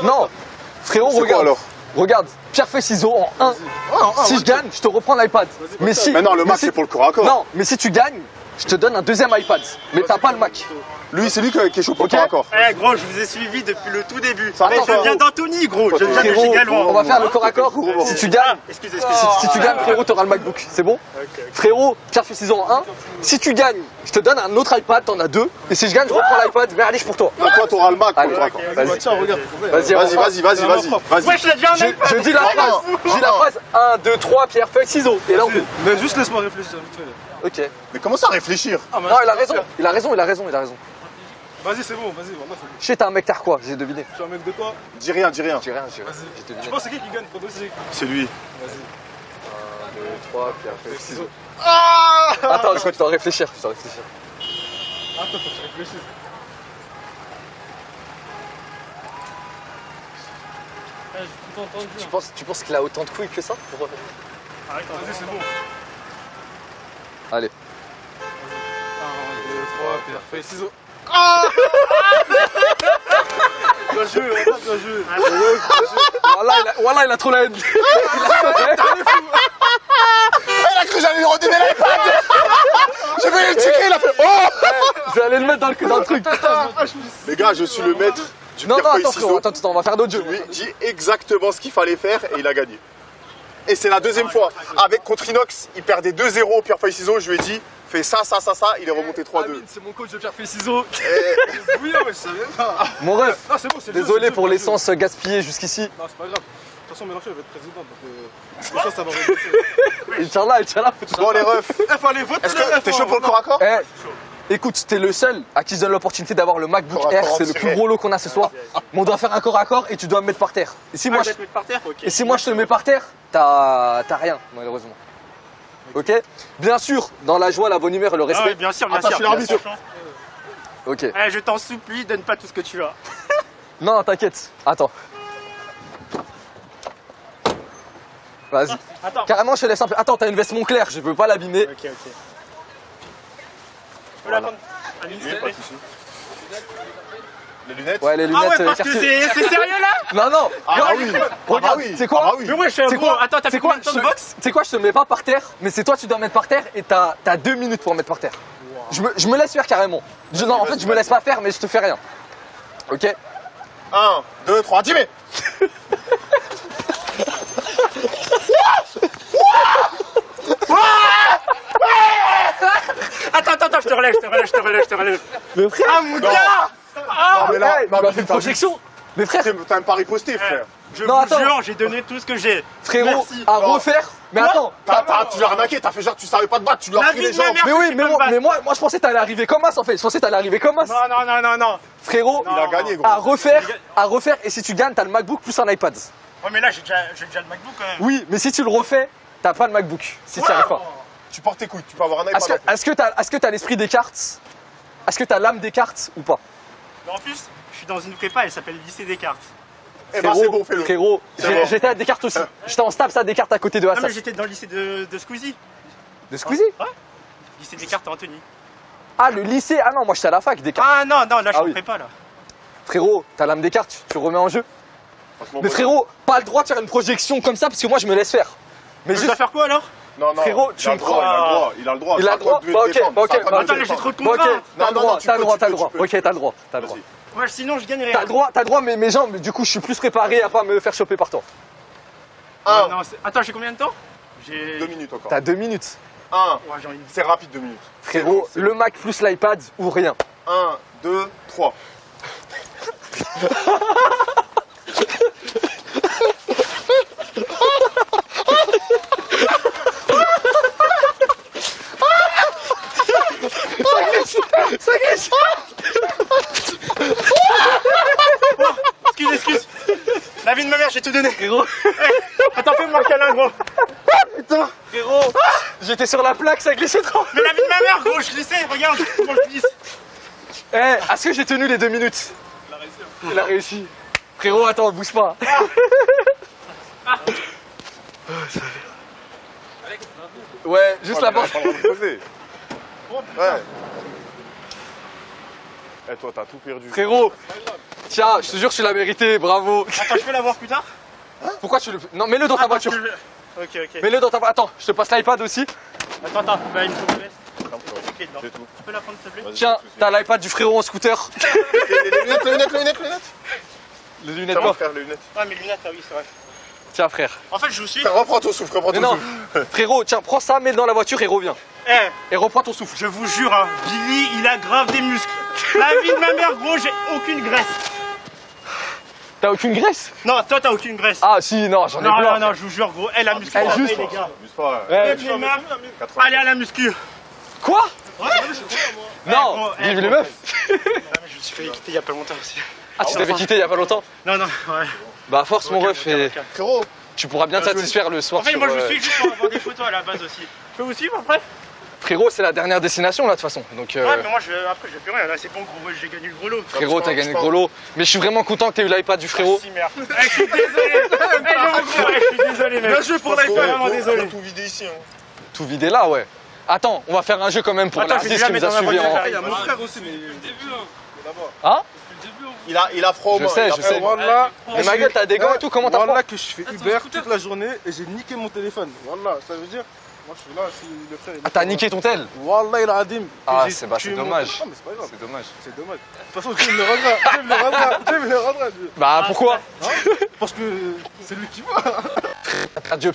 Non, frérot, regarde. Alors regarde, pierre feuille ciseaux en 1. Si je gagne, je te reprends l'iPad. Mais si. Mais non, le Mac c'est pour le corps à corps. Non, mais si tu gagnes, je te donne un deuxième iPad. Mais t'as pas le Mac. Lui, c'est lui qui est chaud pour le corps à corps. Eh gros, je vous ai suivi depuis le tout début. Attends, je viens d'Anthony, gros. Je viens de chez frérot, Galois. on va faire le corps à corps. Si tu gagnes, Excuse. si tu gagnes, frérot, t'auras le MacBook. C'est bon? Frérot, pierre feuille ciseaux en 1. Si tu gagnes, je te donne un autre iPad, t'en as 2. Et si je gagne, je reprends l'iPad. Mais allez, pour toi. Donc toi, t'auras le Mac pour le corps à corps. Vas-y, Tiens, regarde. Vas-y. Ouais, je l'ai déjà un iPad. je dis la phrase. Je dis la phrase 1, 2, 3, pierre feuille ciseaux. Et là, on fait. Mais juste laisse-moi réfléchir vite fait. Ok. Mais comment ça réfléchir? Non, il a raison. Il a raison. Vas-y, c'est bon, vas-y, voilà, c'est bon. Je sais, t'es un mec tard quoi, j'ai deviné. Je suis un mec de quoi? Dis rien. J'ai rien. Vas-y. J'ai deviné. Tu penses c'est qui gagne pronostic? C'est lui. Vas-y. 1, 2, 3, pierre feuille ciseaux. Ah! Attends, je dois réfléchir. Attends, faut que je réfléchisse. J'ai tout entendu. Tu penses qu'il a autant de couilles que ça pour... Arrête, vas-y, c'est bon. Allez. 1, 2, 3, pierre, feuille, ciseaux. Bien joué, bien joué. Voilà, il a trop la haine. Il a cru que j'allais lui redonner l'iPad. Je vais le checker, il a fait oh. Je vais aller le mettre dans le truc. Les gars, je suis le maître du Non, pierre feuille attends, ciseaux. attends, on va faire d'autres jeux. Je lui ai dit exactement ce qu'il fallait faire et il a gagné. Et c'est la deuxième fois. Avec contre Inox, il perdait 2-0 au pierre feuille ciseaux. Je lui ai dit fais ça, il est remonté 3-2. C'est mon coach de pierre, feuille, ciseaux. Oui, mais je savais pas. Mon ref, Ah, c'est bon, c'est le jeu, désolé c'est le pour jeu, l'essence gaspillée jusqu'ici. Non, c'est pas grave. De toute façon, Mélenchon il va être président, donc ça va régler. Inch'Allah. Bon les refs, Fallait voter. est-ce que t'es chaud pour le corps à corps? Écoute, t'es le seul à qui je donne l'opportunité d'avoir le MacBook Corps à Air, corps c'est le plus gros lot qu'on a ce soir. Mais on doit faire un corps à corps et tu dois me mettre par terre. Et si moi, je te le mets par terre, t'as rien, malheureusement. Ok? Bien sûr, dans la joie, la bonne humeur et le respect. Bien sûr, Attends, je suis l'arbitre. Ok. Je t'en supplie, donne pas tout ce que tu as. Non, t'inquiète. Attends. Vas-y. Attends. Carrément, je te laisse un peu. Attends, t'as une veste Moncler, je veux pas l'abîmer. Ok. Tu peux la prendre? Oui, pas de soucis. Les lunettes? Ouais, les Ah lunettes. ouais, parce que c'est sérieux là? Non, non. Ah regarde, oui. Regarde, oui. c'est quoi? Ah oui. Mais ouais, je suis un C'est gros. quoi? Attends, t'as fait combien de temps de boxe? Tu sais quoi, je te mets pas par terre, mais c'est toi tu dois mettre par terre et t'as 2 minutes pour mettre par terre. Je me laisse faire carrément. Non, en fait, je me laisse pas faire, mais je te fais rien. Ok? 1, 2, 3, 10 mètres. Attends, je te relève. Mais frère, Ah mon gars! Non mais là, il m'a fait une projection. Mais frère, t'as un pari posté, frère. Je Non, vous attends. jure, j'ai donné tout ce que j'ai. frérot, Merci. à Non. refaire. Mais Quoi? attends. Tu l'as arnaqué, t'as fait genre tu savais pas te battre, tu lui as La pris vie les de ma jambes. mère. Mais oui, mais moi je pensais que t'allais arriver comme as en fait. Je pensais que t'allais arriver comme as. Non. Frérot, Il a gagné, gros. à refaire. Et si tu gagnes, t'as le MacBook plus un iPad. Ouais, mais là, j'ai déjà le MacBook quand même. Oui, mais si tu le refais, t'as pas le MacBook. Si tu n'y arrives pas. Tu portes tes couilles, tu peux avoir un iPad. Est-ce que t'as l'esprit des cartes? Est-ce que t'as l'âme des cartes ou pas? Mais en plus, je suis dans une prépa, elle s'appelle Lycée Descartes. Eh ben c'est bon, fais-le. Frérot, C'est bon. j'étais à Descartes aussi. J'étais en Stabs à Descartes à côté de Non, mais Assas. j'étais dans le lycée de Squeezie. De Squeezie? Ouais. Lycée Descartes à Anthony. Ah, le lycée? Ah non, moi j'étais à la fac Descartes. Ah non, là, je suis Ah en oui. prépa là. Frérot, t'as l'âme des cartes, tu remets en jeu. Mais frérot, pas le droit de faire une projection comme ça parce que moi je me laisse faire. Mais Je juste. dois faire quoi alors? Non, Frérot, tu me prends. Il a le droit. Il a le droit? Bah ok, bah ok. Attends, mais j'ai trop de Bah ok, contraintes. t'as le Non, droit, tu t'as le peux, droit, tu t'as le peux, droit. tu peux. Ok, t'as le droit, t'as le droit. Ouais, sinon je gagnerais. T'as le droit, mais mes jambes, du coup je suis plus préparé à pas me faire choper par toi. Un. Non, attends, j'ai combien de temps? 2 minutes encore. T'as 2 minutes. 1, Ouais, j'ai envie de... c'est rapide 2 minutes. Frérot, le Mac plus l'iPad ou rien. 1, 2, 3. Excuse. La vie de ma mère, j'ai tout donné. Frérot, Attends, fais-moi un câlin, gros. putain, frérot, j'étais sur la plaque, ça glissait trop. Mais la vie de ma mère, gros, je glissais. Regarde comment je glisse. Eh, est-ce que j'ai tenu les 2 minutes? Il a réussi. Frérot, attends, bouge pas. Ouais, juste la porte. Ouais. Eh toi t'as tout perdu. Frérot, Tiens, je te jure, tu l'as mérité, bravo. Attends, je peux l'avoir plus tard? Pourquoi tu le... Non, mets-le dans ta Parce voiture. que ok. Mets-le dans ta voiture. Attends, je te passe l'iPad aussi. Attends, bah il me faut le veste. Ok, dedans. C'est tout. Tu peux la prendre s'il te plaît? Tiens, t'as l'iPad du frérot en scooter. Les lunettes. Les lunettes C'est bon, quoi? frère, les lunettes. Ouais, mes lunettes, ah oui, c'est vrai. Tiens, frère. En fait, je vous suis. Frère, reprends ton souffle, Mais non, frérot, tiens, prends ça, mets-le dans la voiture et reviens. Eh, Et reprends ton souffle. je vous jure, hein, Billy, il a grave des muscles. La vie de ma mère, gros, j'ai aucune graisse. T'as aucune graisse? Non, toi, t'as aucune graisse. Ah si, non, j'en ai plein. Non, je vous jure, gros, elle a muscu. Elle juste. les gars. Abuse pas. Ouais. Les meufs, allez à la muscu. Quoi? Non, gros, vive les gros. meufs. Je me suis fait quitter il y a pas longtemps aussi. Ah, tu t'avais quitté il y a pas longtemps? Non, ouais. Bah force mon ref et Frérot, tu pourras bien te satisfaire le soir En fait, sur, moi, je vous suis juste pour avoir des photos à la base aussi. Je peux vous suivre après? Frérot, c'est la dernière destination là de toute façon. Donc Ouais, mais moi, après, je vais plus rien. Là, c'est bon, gros, j'ai gagné le gros lot. frérot, t'as gagné le gros lot. Mais je suis vraiment content que t'aies eu l'iPad du frérot. Si, merde. Je suis désolé. Je suis désolé, mec. Bien joué pour l'iPad. Vraiment désolé. tout vidé ici. Hein. Tout vidé là, ouais. Attends, on va faire un jeu quand même pour Attends, je vais l'artiste qui déjà nous a mettre suivi dans ma en... voiture. Il y a mon frère aussi, mais. Hein? Il a froid au Je main. sais, il a je froid sais. au main. Wallah. Mais ma gueule, t'as des gants et tout, comment t'as Wallah pas? que je fais Uber toute la journée et j'ai niqué mon téléphone. Wallah, ça veut dire. Moi je suis là, je suis le frère. Ah, t'as niqué ton tel? Wallah il a adim. Ah, c'est dommage. Non, mais c'est pas grave. C'est dommage. C'est dommage. De toute façon, Dieu me le rendra. Dieu me le rendra. Dieu. Bah pourquoi? Parce que c'est lui qui va. Adieu.